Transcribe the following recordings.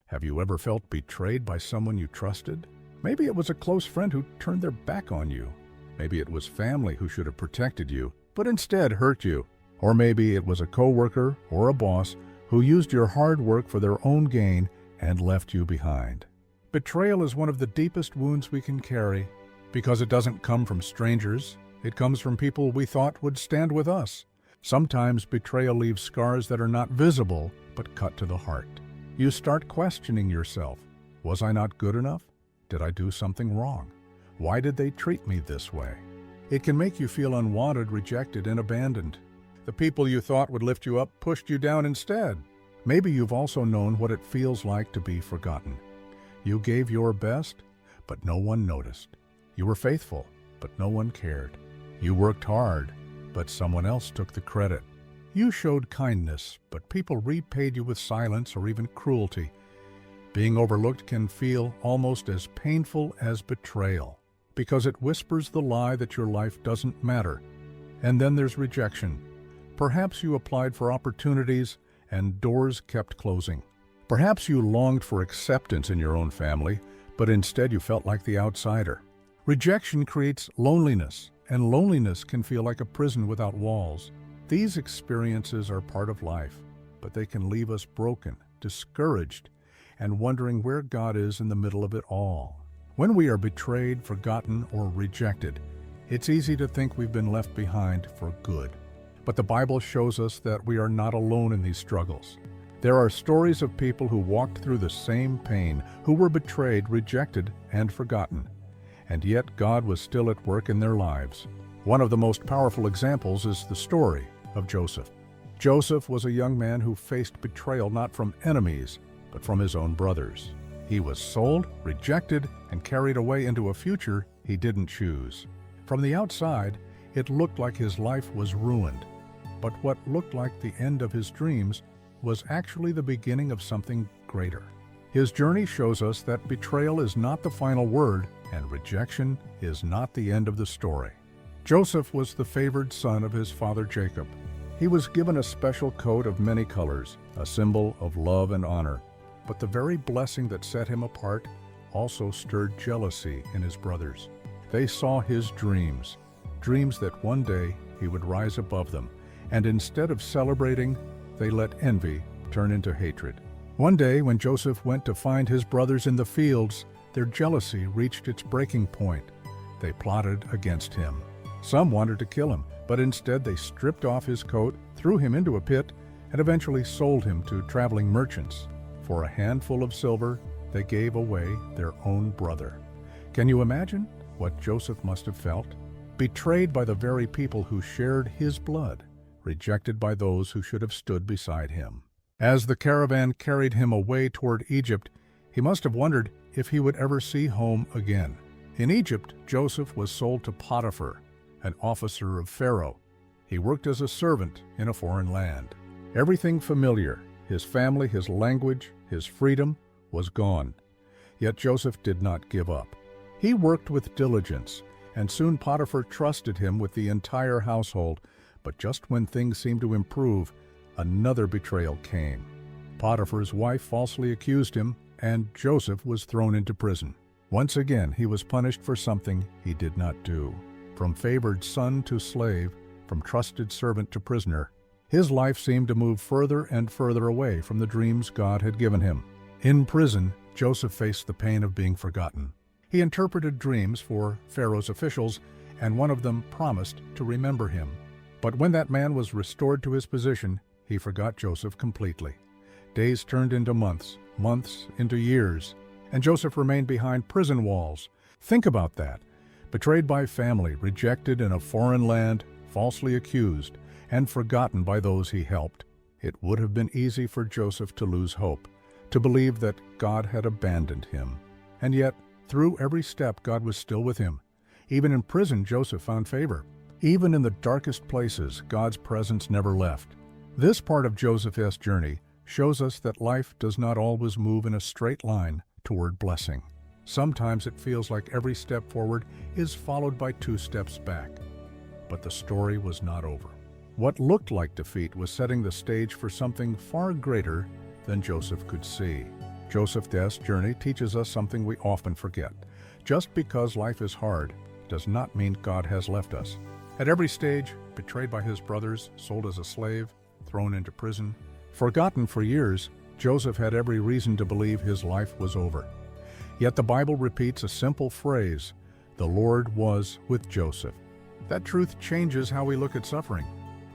Have you ever felt betrayed by someone you trusted? Maybe it was a close friend who turned their back on you. Maybe it was family who should have protected you, but instead hurt you. Or maybe it was a coworker or a boss who used your hard work for their own gain and left you behind. Betrayal is one of the deepest wounds we can carry because it doesn't come from strangers. It comes from people we thought would stand with us. Sometimes betrayal leaves scars that are not visible but cut to the heart. You start questioning yourself. Was I not good enough? Did I do something wrong? Why did they treat me this way? It can make you feel unwanted, rejected, and abandoned. The people you thought would lift you up pushed you down instead. Maybe you've also known what it feels like to be forgotten. You gave your best, but no one noticed. You were faithful, but no one cared. You worked hard, but someone else took the credit. You showed kindness, but people repaid you with silence or even cruelty. Being overlooked can feel almost as painful as betrayal, because it whispers the lie that your life doesn't matter. And then there's rejection. Perhaps you applied for opportunities and doors kept closing. Perhaps you longed for acceptance in your own family, but instead you felt like the outsider. Rejection creates loneliness, and loneliness can feel like a prison without walls. These experiences are part of life, but they can leave us broken, discouraged, and wondering where God is in the middle of it all. When we are betrayed, forgotten, or rejected, it's easy to think we've been left behind for good. But the Bible shows us that we are not alone in these struggles. There are stories of people who walked through the same pain, who were betrayed, rejected, and forgotten. And yet God was still at work in their lives. One of the most powerful examples is the story of Joseph. Joseph was a young man who faced betrayal not from enemies, but from his own brothers. He was sold, rejected, and carried away into a future he didn't choose. From the outside, it looked like his life was ruined. But what looked like the end of his dreams was actually the beginning of something greater. His journey shows us that betrayal is not the final word, and rejection is not the end of the story. Joseph was the favored son of his father Jacob. He was given a special coat of many colors, a symbol of love and honor. But the very blessing that set him apart also stirred jealousy in his brothers. They saw his dreams that one day he would rise above them, and instead of celebrating, they let envy turn into hatred. One day, when Joseph went to find his brothers in the fields, their jealousy reached its breaking point. They plotted against him. Some wanted to kill him, but instead they stripped off his coat, threw him into a pit, and eventually sold him to traveling merchants. For a handful of silver, they gave away their own brother. Can you imagine what Joseph must have felt? Betrayed by the very people who shared his blood, rejected by those who should have stood beside him. As the caravan carried him away toward Egypt, he must have wondered if he would ever see home again. In Egypt, Joseph was sold to Potiphar, an officer of Pharaoh. He worked as a servant in a foreign land. Everything familiar, his family, his language, his freedom, was gone. Yet Joseph did not give up. He worked with diligence, and soon Potiphar trusted him with the entire household. But just when things seemed to improve, another betrayal came. Potiphar's wife falsely accused him, and Joseph was thrown into prison. Once again, he was punished for something he did not do. From favored son to slave, from trusted servant to prisoner, his life seemed to move further and further away from the dreams God had given him. In prison, Joseph faced the pain of being forgotten. He interpreted dreams for Pharaoh's officials, and one of them promised to remember him. But when that man was restored to his position, he forgot Joseph completely. Days turned into months, months into years, and Joseph remained behind prison walls. Think about that. Betrayed by family, rejected in a foreign land, falsely accused, and forgotten by those he helped. It would have been easy for Joseph to lose hope, to believe that God had abandoned him. And yet, through every step, God was still with him. Even in prison, Joseph found favor. Even in the darkest places, God's presence never left. This part of Joseph's journey shows us that life does not always move in a straight line toward blessing. Sometimes it feels like every step forward is followed by 2 steps back. But the story was not over. What looked like defeat was setting the stage for something far greater than Joseph could see. Joseph's journey teaches us something we often forget. Just because life is hard does not mean God has left us. At every stage, betrayed by his brothers, sold as a slave, thrown into prison, forgotten for years, Joseph had every reason to believe his life was over. Yet the Bible repeats a simple phrase, "The Lord was with Joseph." That truth changes how we look at suffering.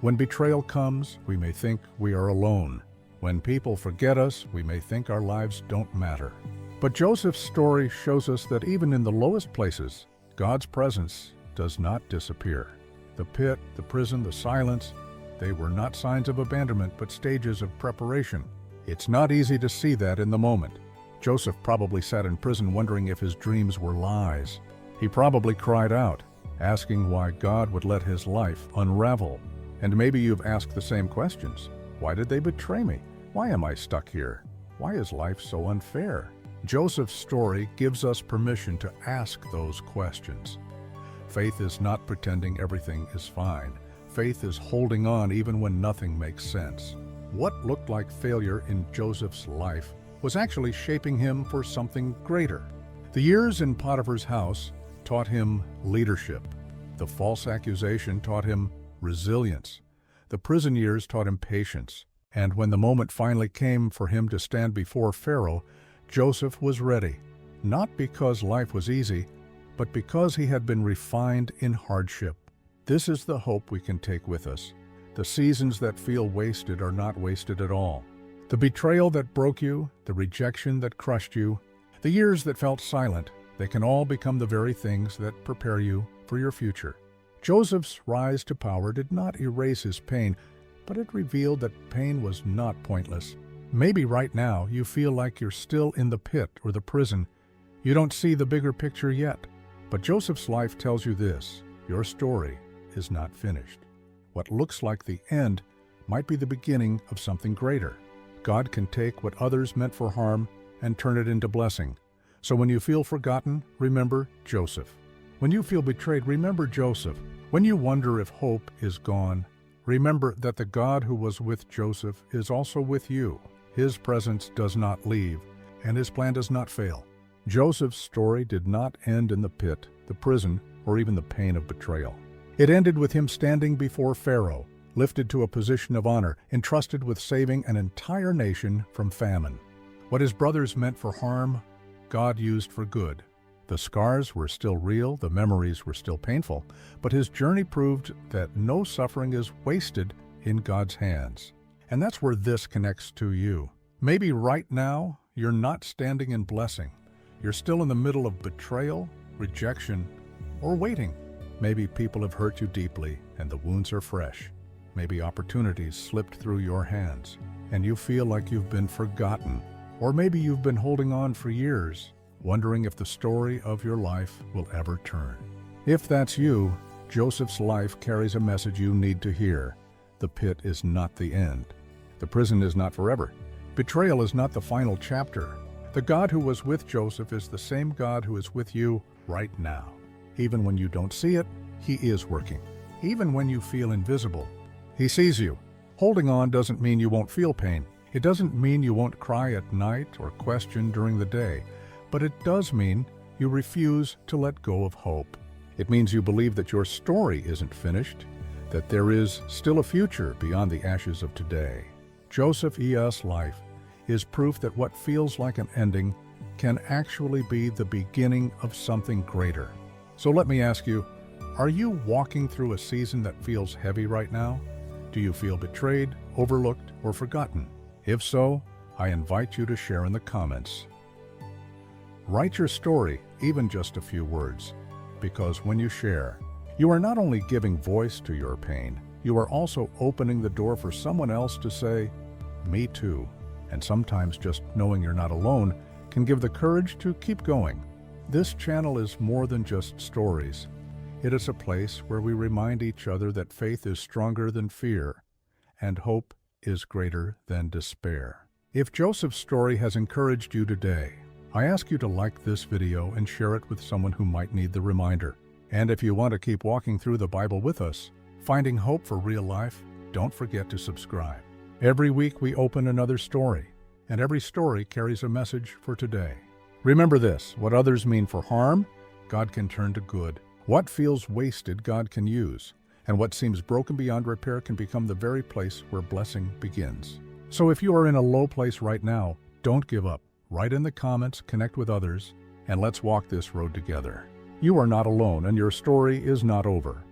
When betrayal comes, we may think we are alone. When people forget us, we may think our lives don't matter. But Joseph's story shows us that even in the lowest places, God's presence does not disappear. The pit, the prison, the silence, they were not signs of abandonment, but stages of preparation. It's not easy to see that in the moment. Joseph probably sat in prison wondering if his dreams were lies. He probably cried out, asking why God would let his life unravel. And maybe you've asked the same questions. Why did they betray me? Why am I stuck here? Why is life so unfair? Joseph's story gives us permission to ask those questions. Faith is not pretending everything is fine. Faith is holding on even when nothing makes sense. What looked like failure in Joseph's life was actually shaping him for something greater. The years in Potiphar's house taught him leadership. The false accusation taught him resilience. The prison years taught him patience. And when the moment finally came for him to stand before Pharaoh, Joseph was ready, not because life was easy, but because he had been refined in hardship. This is the hope we can take with us. The seasons that feel wasted are not wasted at all. The betrayal that broke you, the rejection that crushed you, the years that felt silent, they can all become the very things that prepare you for your future. Joseph's rise to power did not erase his pain, but it revealed that pain was not pointless. Maybe right now you feel like you're still in the pit or the prison. You don't see the bigger picture yet. But Joseph's life tells you this: your story is not finished. What looks like the end might be the beginning of something greater. God can take what others meant for harm and turn it into blessing. So when you feel forgotten, remember Joseph. When you feel betrayed, remember Joseph. When you wonder if hope is gone, remember that the God who was with Joseph is also with you. His presence does not leave, and his plan does not fail. Joseph's story did not end in the pit, the prison, or even the pain of betrayal. It ended with him standing before Pharaoh, lifted to a position of honor, entrusted with saving an entire nation from famine. What his brothers meant for harm, God used for good. The scars were still real, the memories were still painful, but his journey proved that no suffering is wasted in God's hands. And that's where this connects to you. Maybe right now, you're not standing in blessing. You're still in the middle of betrayal, rejection, or waiting. Maybe people have hurt you deeply and the wounds are fresh. Maybe opportunities slipped through your hands and you feel like you've been forgotten. Or maybe you've been holding on for years, wondering if the story of your life will ever turn. If that's you, Joseph's life carries a message you need to hear. The pit is not the end. The prison is not forever. Betrayal is not the final chapter. The God who was with Joseph is the same God who is with you right now. Even when you don't see it, He is working. Even when you feel invisible, He sees you. Holding on doesn't mean you won't feel pain. It doesn't mean you won't cry at night or question during the day. But it does mean you refuse to let go of hope. It means you believe that your story isn't finished, that there is still a future beyond the ashes of today. Joseph's life is proof that what feels like an ending can actually be the beginning of something greater. So let me ask you, are you walking through a season that feels heavy right now? Do you feel betrayed, overlooked, or forgotten? If so, I invite you to share in the comments. Write your story, even just a few words, because when you share, you are not only giving voice to your pain, you are also opening the door for someone else to say, "Me too." And sometimes just knowing you're not alone can give the courage to keep going. This channel is more than just stories. It is a place where we remind each other that faith is stronger than fear, and hope is greater than despair. If Joseph's story has encouraged you today, I ask you to like this video and share it with someone who might need the reminder. And if you want to keep walking through the Bible with us, finding hope for real life, don't forget to subscribe. Every week we open another story, and every story carries a message for today. Remember this: what others mean for harm, God can turn to good. What feels wasted, God can use. And what seems broken beyond repair can become the very place where blessing begins. So if you are in a low place right now, don't give up. Write in the comments, connect with others, and let's walk this road together. You are not alone, and your story is not over.